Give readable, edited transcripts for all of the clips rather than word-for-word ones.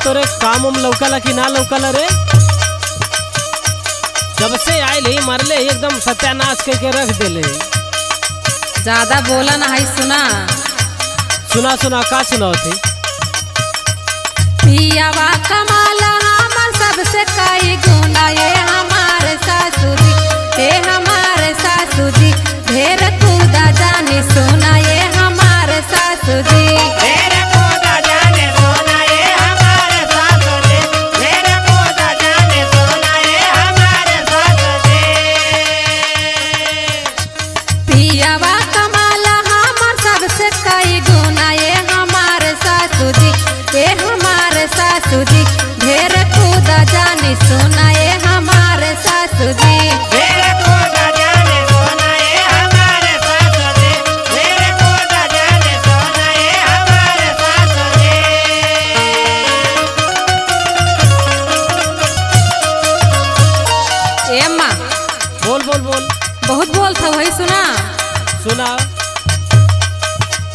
तोरे काम उम लौकला कि ना लौकला रे? जब से आयल ही मरले एकदम सत्यानाश करके रख देले। ज्यादा बोला ना है सुना। सुना सुना का सुनाओ थे? पियावा कमाला हमर सबसे कई गुना ये हमारे सासुजी, ये हमारे सासुजी ढेर कूदा जाने सोना ये हमारे सासुजी। पियावा कमाला हमर सबसे कई गुना ये हमारे सासुजी, ये हमारे सासुजी ढेर कूदा जाने सोना ये हमारे सासुजी। ए माँ बोल बोल बोल। बहुत बोलता वही सुना। सुना।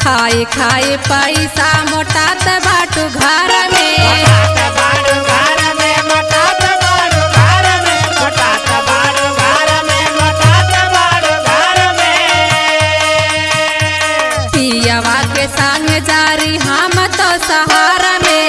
खाए खाए पैसा मोटात बाटू घर में, पियावा के संग जारी हम तो सहारा में।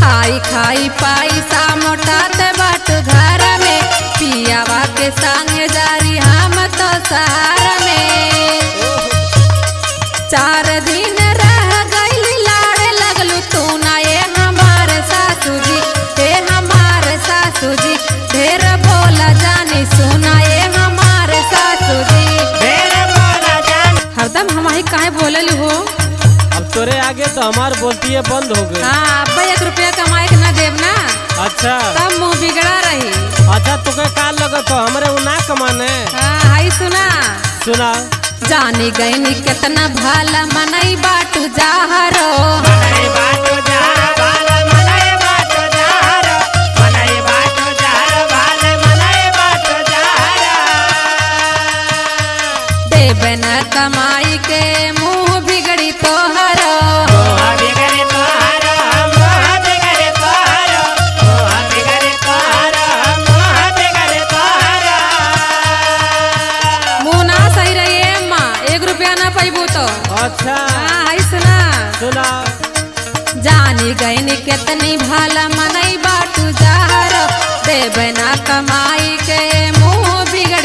खाई खाई पैसा मोटात बाटू घर में, पियावा के संग जारी हम तो सहारा में। 4 दिन रह गईली लाड़े लगलू तू ना ये हमारे सासुजी, ये हमारे सासुजी ढेर बोला जानी सुना ये हमारे सासुजी। हरदम हमारी काहे बोलल हो? अब तोरे आगे तो हमार बोलती है बंद हो गई। हाँ अब 1 रुपया कमाए के ना देव ना, अच्छा तब मुँह बिगड़ा रही। अच्छा तुके का लगत हो हमरे उ ना कमाने? हाँ हाई सुना। सुना। जानी गईनी कितना भाला मनई बाटू जाहरो, देवे न कमाई के मुँह बिगड़ी तोहरो। मुँह ना सही रही माँ, 1 रुपया ना पैबू तो। अच्छा हाँ हाई सुना। सुना। जानी गईनी कितनी भाला मनई बाटू जाहरो, देवे न कमाई के मुँह बिगड़ी